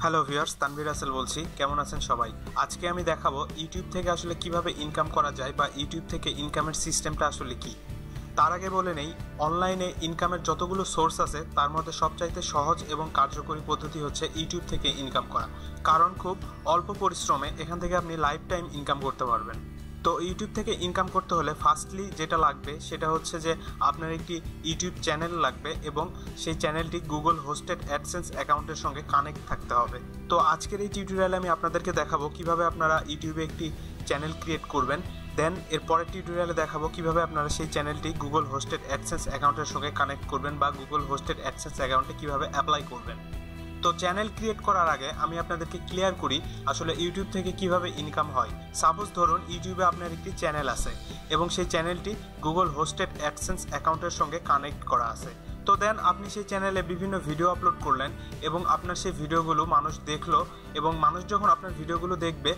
Hello viewers, Tanvir Rasel বলছি। কেমন আছেন সবাই? আজকে আমি দেখাবো ইউটিউব থেকে আসলে কিভাবে ইনকাম করা যায় বা ইউটিউব থেকে ইনকামের সিস্টেমটা আসলে কি। তার আগে বলে নেই, অনলাইনে ইনকামের যতগুলো সোর্স আছে তার মধ্যে সবচাইতে সহজ এবং কার্যকরী পদ্ধতি হচ্ছে ইউটিউব থেকে ইনকাম করা। কারণ খুব অল্প পরিশ্রমে এখান থেকে আপনি লাইফ টাইম ইনকাম করতে পারবেন। তো ইউটিউব থেকে ইনকাম করতে হলে ফার্স্টলি যেটা লাগবে সেটা হচ্ছে যে আপনার একটি ইউটিউব চ্যানেল লাগবে এবং সেই চ্যানেলটি গুগল হোস্টেড অ্যাডসেন্স অ্যাকাউন্টের সঙ্গে কানেক্ট থাকতে হবে। তো আজকের এই টিউটোরিয়ালে আমি আপনাদেরকে দেখাবো কিভাবে আপনারা ইউটিউবে একটি চ্যানেল ক্রিয়েট করবেন। দেন এর পরের টিউটোরিয়ালে দেখাবো কিভাবে আপনারা সেই চ্যানেলটি গুগল হোস্টেড অ্যাডসেন্স অ্যাকাউন্টের সঙ্গে কানেক্ট করবেন বা গুগল হোস্টেড অ্যাডসেন্স অ্যাকাউন্টে কিভাবে অ্যাপ্লাই করবেন। তো চ্যানেল ক্রিয়েট করার আগে আমি আপনাদেরকে ক্লিয়ার করি আসলে ইউটিউব থেকে কিভাবে ইনকাম হয়। সাপোজ ধরুন ইউটিউবে আপনার একটি চ্যানেল আছে এবং সেই চ্যানেলটি গুগল হোস্টেড অ্যাডসেন্স অ্যাকাউন্টের সঙ্গে কানেক্ট করা আছে। তো দেন আপনি সেই চ্যানেলে বিভিন্ন ভিডিও আপলোড করলেন এবং আপনার সেই ভিডিওগুলো মানুষ দেখলো এবং মানুষ যখন আপনার ভিডিওগুলো দেখবে,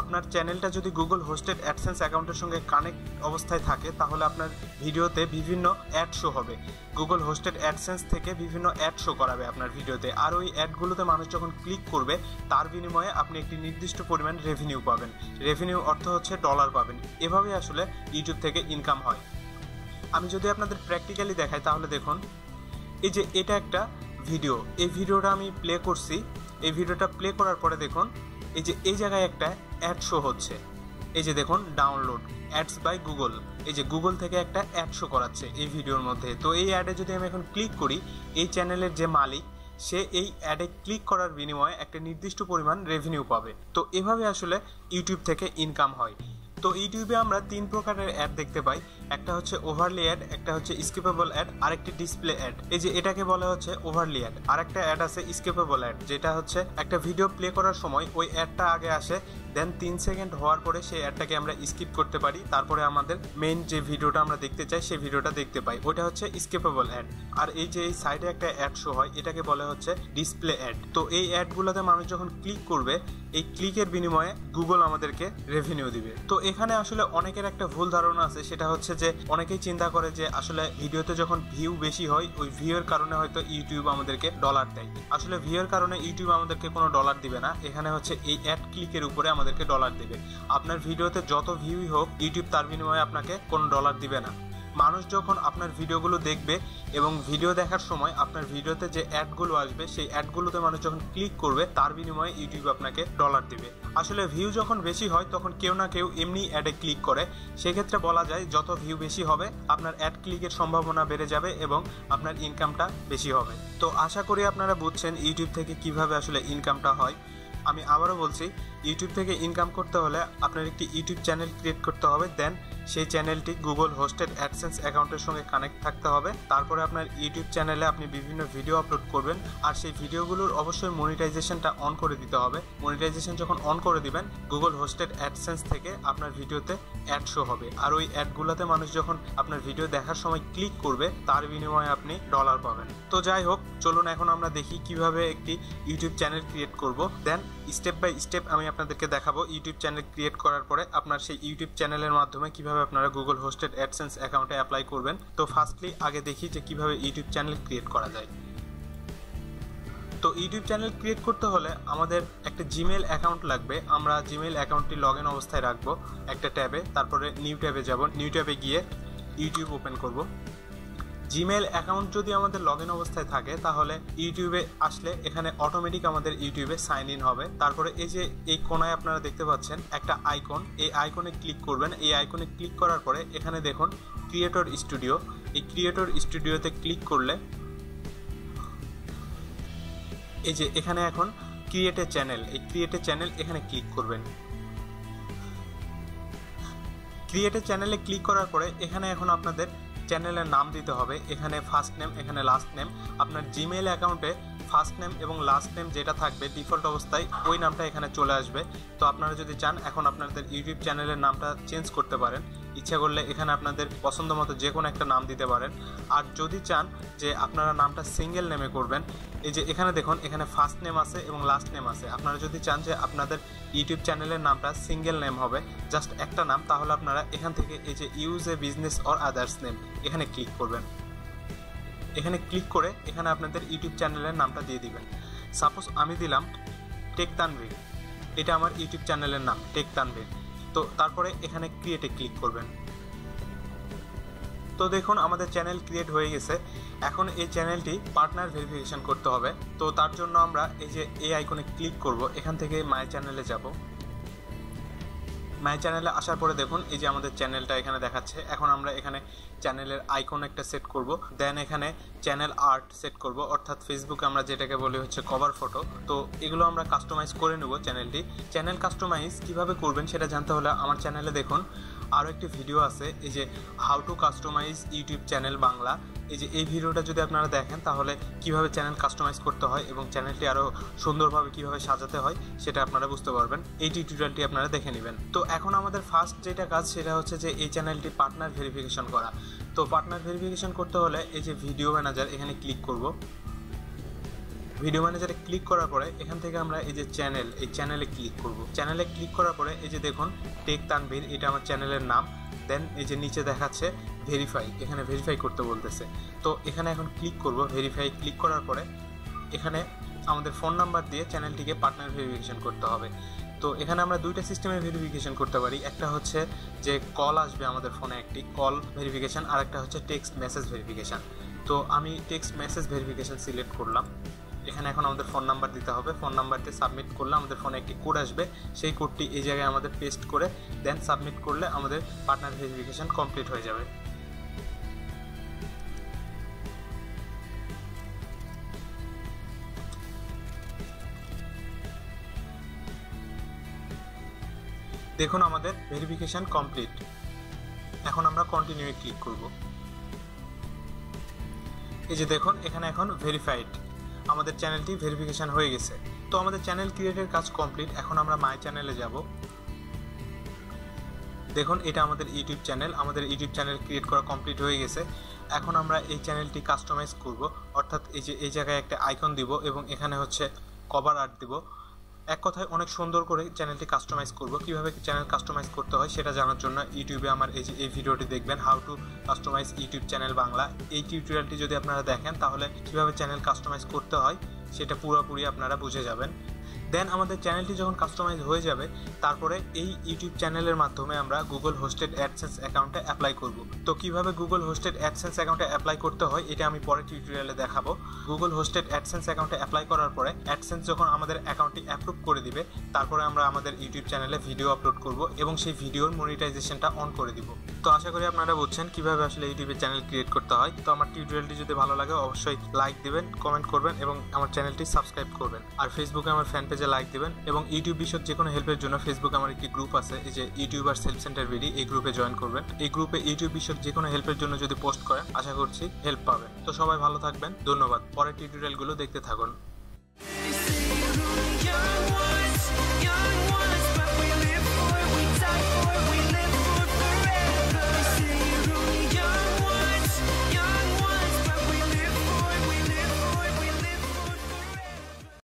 আপনার চ্যানেলটা যদি গুগল হোস্টেড অ্যাডসেন্স অ্যাকাউন্টের সঙ্গে কানেক্ট অবস্থায় থাকে তাহলে আপনার ভিডিওতে বিভিন্ন অ্যাড শো হবে। গুগল হোস্টেড অ্যাডসেন্স থেকে বিভিন্ন অ্যাড শো করাবে আপনার ভিডিওতে, আর ওই অ্যাডগুলোতে মানুষ যখন ক্লিক করবে তার বিনিময়ে আপনি একটি নির্দিষ্ট পরিমাণ রেভিনিউ পাবেন। রেভিনিউ অর্থ হচ্ছে ডলার পাবেন। এভাবে আসলে ইউটিউব থেকে ইনকাম হয়। আমি যদি আপনাদের প্র্যাকটিক্যালি দেখাই তাহলে দেখুন, এই যে এটা একটা ভিডিও, এই ভিডিওটা আমি প্লে করছি। এই ভিডিওটা প্লে করার পরে দেখুন এই যে এই জায়গায় একটা অ্যাড শো হচ্ছে। এই যে দেখুন ডাউনলোড অ্যাডস বাই গুগল, এই যে গুগল থেকে একটা অ্যাড শো করাচ্ছে এই ভিডিওর মধ্যে। তো এই অ্যাডে যদি আমি এখন ক্লিক করি, এই চ্যানেলের যে মালিক সে এই অ্যাডে ক্লিক করার বিনিময়ে একটা নির্দিষ্ট পরিমাণ রেভিনিউ পাবে। তো এভাবে আসলে ইউটিউব থেকে ইনকাম হয়। তো ইউটিউবে আমরা তিন প্রকারের অ্যাড দেখতে পাই। একটা হচ্ছে ওভারলি অ্যাড, একটা হচ্ছে স্কিপেবল অ্যাড, আরেকটি ডিসপ্লে অ্যাড। এই যে এটাকে বলা হচ্ছে ওভারলি অ্যাড। আরেকটা অ্যাড আছে স্কিপেবল অ্যাড, যেটা হচ্ছে একটা ভিডিও প্লে করার সময় ওই অ্যাডটা আগে আসে, দেন 3 সেকেন্ড হওয়ার পরে সেই অ্যাডটাকে আমরা স্কিপ করতে পারি, তারপরে আমাদের মেইন যে ভিডিওটা আমরা দেখতে চাই সেই ভিডিওটা দেখতে পাই। ওইটা হচ্ছে স্কিপেবল অ্যাড। আর এই যে এই সাইডে একটা অ্যাড শো হয়, এটাকে বলা হচ্ছে ডিসপ্লে অ্যাড। তো এই অ্যাডগুলোতে মানুষ যখন ক্লিক করবে, এই ক্লিকের বিনিময়ে গুগল আমাদেরকে রেভিনিউ দিবে। তো এখানে আসলে অনেকের একটা ভুল ধারণা আছে, সেটা হচ্ছে যে অনেকেই চিন্তা করে যে আসলে ভিডিওতে যখন ভিউ বেশি হয় ওই ভিউয়ের কারণে হয়তো ইউটিউব আমাদেরকে ডলার দেয়। আসলে ভিউয়ের কারণে ইউটিউব আমাদেরকে কোনো ডলার দিবে না। এখানে হচ্ছে এই অ্যাড ক্লিকের উপরে আমাদেরকে ডলার দিবে। আপনার ভিডিওতে যত ভিউই হোক ইউটিউব তার বিনিময়ে আপনাকে কোনো ডলার দিবে না। মানুষ যখন আপনার ভিডিওগুলো দেখবে এবং ভিডিও দেখার সময় আপনার ভিডিওতে যে অ্যাডগুলো আসবে সেই অ্যাডগুলোতে মানুষ যখন ক্লিক করবে তার বিনিময়ে ইউটিউব আপনাকে ডলার দিবে। আসলে ভিউ যখন বেশি হয় তখন কেউ না কেউ এমনি অ্যাডে ক্লিক করে। সেক্ষেত্রে বলা যায় যত ভিউ বেশি হবে আপনার অ্যাড ক্লিকের সম্ভাবনা বেড়ে যাবে এবং আপনার ইনকামটা বেশি হবে। তো আশা করি আপনারা বুঝছেন ইউটিউব থেকে কিভাবে আসলে ইনকামটা হয়। আমি আবারও বলছি, ইউটিউব থেকে ইনকাম করতে হলে আপনার একটি ইউটিউব চ্যানেল ক্রিয়েট করতে হবে। দেন সেই চ্যানেলটি গুগল হোস্টেড অ্যাডসেন্স অ্যাকাউন্টের সঙ্গে কানেক্ট থাকতে হবে। তারপরে আপনার ইউটিউব চ্যানেলে আপনি বিভিন্ন ভিডিও আপলোড করবেন, আর সেই ভিডিওগুলোর অবশ্যই মনিটাইজেশনটা অন করে দিতে হবে। মনিটাইজেশন যখন অন করে দিবেন, গুগল হোস্টেড অ্যাডসেন্স থেকে আপনার ভিডিওতে অ্যাড শো হবে, আর ওই অ্যাডগুলোতে মানুষ যখন আপনার ভিডিও দেখার সময় ক্লিক করবে তার বিনিময়ে আপনি ডলার পাবেন। তো যাই হোক, চলুন এখন আমরা দেখি কিভাবে একটি ইউটিউব চ্যানেল ক্রিয়েট করব। দেন স্টেপ বাই স্টেপ আমি আপনাদেরকে দেখাবো ইউটিউব চ্যানেল ক্রিয়েট করার পরে আপনার সেই ইউটিউব চ্যানেলের মাধ্যমে কিভাবে আপনারা গুগল হোস্টেড অ্যাডসেন্স অ্যাকাউন্টে অ্যাপ্লাই করবেন। তো ফার্স্টলি আগে দেখি যে কিভাবে ইউটিউব চ্যানেল ক্রিয়েট করা যায়। তো ইউটিউব চ্যানেল ক্রিয়েট করতে হলে আমাদের একটা জিমেল অ্যাকাউন্ট লাগবে। আমরা জিমেল অ্যাকাউন্টটি লগ ইন অবস্থায় রাখবো একটা ট্যাবে, তারপরে নিউ ট্যাবে যাব। নিউ ট্যাবে গিয়ে ইউটিউব ওপেন করব। জিমেল অ্যাকাউন্ট যদি আমাদের লগ ইন অবস্থায় থাকে তাহলে ইউটিউবে আসলে এখানে অটোমেটিক আমাদের ইউটিউবে সাইন ইন হবে। তারপরে এই যে এই কোনায় আপনারা দেখতে পাচ্ছেন একটা আইকন, এই আইকনে ক্লিক করবেন। এই আইকনে ক্লিক করার পরে এখানে দেখুন ক্রিয়েটর স্টুডিও। এই ক্রিয়েটর স্টুডিওতে ক্লিক করলে এই যে এখানে এখন ক্রিয়েট এ চ্যানেল, এই ক্রিয়েট এ চ্যানেল এখানে ক্লিক করবেন। ক্রিয়েট এ চ্যানেলে ক্লিক করার পরে এখানে এখন আপনাদের চ্যানেলের নাম দিতে হবে। এখানে ফার্স্ট নেম, এখানে লাস্ট নেম। আপনার জিমেইল অ্যাকাউন্টে ফার্স্ট নেম এবং লাস্ট নেম যেটা থাকবে ডিফল্ট অবস্থায় ওই নামটা এখানে চলে আসবে। তো আপনারা যদি চান এখন আপনাদের ইউটিউব চ্যানেলের নামটা চেঞ্জ করতে পারেন। ইচ্ছা করলে এখানে আপনাদের পছন্দ মতো যে কোনো একটা নাম দিতে পারেন। আর যদি চান যে আপনারা নামটা সিঙ্গেল নেমে করবেন, এই যে এখানে দেখুন এখানে ফার্স্ট নেম আছে এবং লাস্ট নেম আছে। আপনারা যদি চান যে আপনাদের ইউটিউব চ্যানেলের নামটা সিঙ্গেল নেম হবে, জাস্ট একটা নাম, তাহলে আপনারা এখান থেকে এই যে use a business or others name এখানে ক্লিক করবেন। এখানে ক্লিক করে এখানে আপনাদের ইউটিউব চ্যানেলের নামটা দিয়ে দিবেন। সাপোজ আমি দিলাম টেক তানভীর, এটা আমার ইউটিউব চ্যানেলের নাম টেক তানভীর। তো তারপরে এখানে ক্রিয়েটে ক্লিক করবেন। তো দেখুন আমাদের চ্যানেল ক্রিয়েট হয়ে গেছে। এখন এই চ্যানেলটি পার্টনার ভেরিফিকেশন করতে হবে। তো তার জন্য আমরা এই যে এই আইকনে ক্লিক করব, এখান থেকে মাই চ্যানেলে যাব। মাই চ্যানেলে আসার পরে দেখুন এই যে আমাদের চ্যানেলটা এখানে দেখাচ্ছে। এখন আমরা এখানে চ্যানেলের আইকন একটা সেট করব, দেন এখানে চ্যানেল আর্ট সেট করব, অর্থাৎ ফেসবুকে আমরা যেটাকে বলি হচ্ছে কভার ফটো। তো এগুলো আমরা কাস্টমাইজ করে নেব চ্যানেলটি। চ্যানেল কাস্টমাইজ কিভাবে করবেন সেটা জানতে হলে আমার চ্যানেলে দেখুন আরও একটি ভিডিও আছে, এই যে how to customize YouTube channel Bangla. এই যে এই ভিডিওটা যদি আপনারা দেখেন তাহলে কিভাবে চ্যানেল কাস্টমাইজ করতে হয় এবং চ্যানেলটি আরও সুন্দরভাবে কিভাবে সাজাতে হয় সেটা আপনারা বুঝতে পারবেন। এই টিউটোরিয়ালটি আপনারা দেখে নেবেন। তো এখন আমাদের ফার্স্ট যেটা কাজ সেটা হচ্ছে যে এই চ্যানেলটি পার্টনার ভেরিফিকেশন করা। তো পার্টনার ভেরিফিকেশন করতে হলে এই যে ভিডিও ম্যানেজার এখানে ক্লিক করব। ভিডিও ম্যানেজারে ক্লিক করার পরে এখান থেকে আমরা এই যে চ্যানেল, এই চ্যানেলে ক্লিক করব। চ্যানেলে ক্লিক করার পরে এই যে দেখুন টেক তানভীর, এটা আমার চ্যানেলের নাম। দেন এই যে নিচে দেখাচ্ছে ভেরিফাই, এখানে ভেরিফাই করতে বলতেছে। তো এখানে এখন ক্লিক করব। ভেরিফাই ক্লিক করার পরে এখানে আমাদের ফোন নাম্বার দিয়ে চ্যানেলটিকে পার্টনার ভেরিফিকেশন করতে হবে। তো এখানে আমরা দুইটা সিস্টেমে ভেরিফিকেশন করতে পারি। একটা হচ্ছে যে কল আসবে আমাদের ফোনে, একটি কল ভেরিফিকেশন, আর একটা হচ্ছে টেক্সট মেসেজ ভেরিফিকেশন। তো আমি টেক্সট মেসেজ ভেরিফিকেশন সিলেক্ট করলাম। এখানে এখন আমাদের ফোন নাম্বার দিতে হবে। ফোন নাম্বারটি সাবমিট করলে আমাদের ফোনে একটি কোড আসবে, সেই কোডটি এই জায়গায় আমাদের পেস্ট করে দেন সাবমিট করলে আমাদের পার্টনার ভেরিফিকেশন কমপ্লিট হয়ে যাবে। দেখুন আমাদের ভেরিফিকেশন কমপ্লিট। এখন আমরা কন্টিনিউ ক্লিক করব। এই যে দেখুন এখানে এখন ভেরিফাইড, আমাদের চ্যানেলটি ভেরিফিকেশন হয়ে গেছে। তো আমাদের চ্যানেল ক্রিয়েটের কাজ কমপ্লিট। এখন আমরা মাই চ্যানেলে যাব। দেখুন এটা আমাদের ইউটিউব চ্যানেল, আমাদের ইউটিউব চ্যানেল ক্রিয়েট করা কমপ্লিট হয়ে গেছে। এখন আমরা এই চ্যানেলটি কাস্টমাইজ করব, অর্থাৎ এই যে এই জায়গায় একটা আইকন দিব এবং এখানে হচ্ছে কভার আর্ট দিব। এক কথায় অনেক সুন্দর করে চ্যানেলটি কাস্টমাইজ করব। কিভাবে চ্যানেল কাস্টমাইজ করতে হয় সেটা জানার জন্য ইউটিউবে আমার এই যে এই ভিডিওটি দেখবেন, how to customize YouTube channel Bangla. এই টিউটোরিয়ালটি যদি আপনারা দেখেন তাহলে কিভাবে চ্যানেল কাস্টমাইজ করতে হয় সেটা পুরোপুরি আপনারা বুঝে যাবেন। দেন আমাদের চ্যানেলটি যখন কাস্টমাইজ হয়ে যাবে তারপরে এই ইউটিউব চ্যানেলের মাধ্যমে আমরা গুগল হোস্টেড অ্যাডসেন্স অ্যাকাউন্টে অ্যাপ্লাই করব। তো কিভাবে গুগল হোস্টেড অ্যাডসেন্স অ্যাকাউন্টে অ্যাপ্লাই করতে হয় এটা আমি পরের টিউটোরিয়ালে দেখাবো। গুগল হোস্টেড অ্যাডসেন্স অ্যাকাউন্টে অ্যাপ্লাই করার পরে অ্যাডসেন্স যখন আমাদের অ্যাকাউন্টটি অ্যাপ্রুভ করে দিবে তারপরে আমরা আমাদের ইউটিউব চ্যানেলে ভিডিও আপলোড করব এবং সেই ভিডিওর মনিটাইজেশনটা অন করে দিব। তো আশা করি আপনারা বুঝছেন কিভাবে আসলে ইউটিউবে চ্যানেল ক্রিয়েট করতে হয়। তো আমার টিউটোরিয়ালটি যদি ভালো লাগে অবশ্যই লাইক দিবেন, কমেন্ট করবেন এবং আমার চ্যানেলটি সাবস্ক্রাইব করবেন। আর ফেসবুকে আমার ফ্যান পেজে লাইক দিবেন এবং ইউটিউব বিষয়ক যে কোনো হেল্পের জন্য ফেসবুকে আমার একটি গ্রুপ আছে, এই যে ইউটিউবার সেলফ সেন্টার ভিডি, এই গ্রুপে জয়েন করবেন। এই গ্রুপে ইউটিউব বিষয়ক যে কোনো হেল্পের জন্য যদি পোস্ট করেন আশা করছি হেল্প পাবেন। তো সবাই ভালো থাকবেন, ধন্যবাদ। পরের টিউটোরিয়ালগুলো দেখতে থাকুন।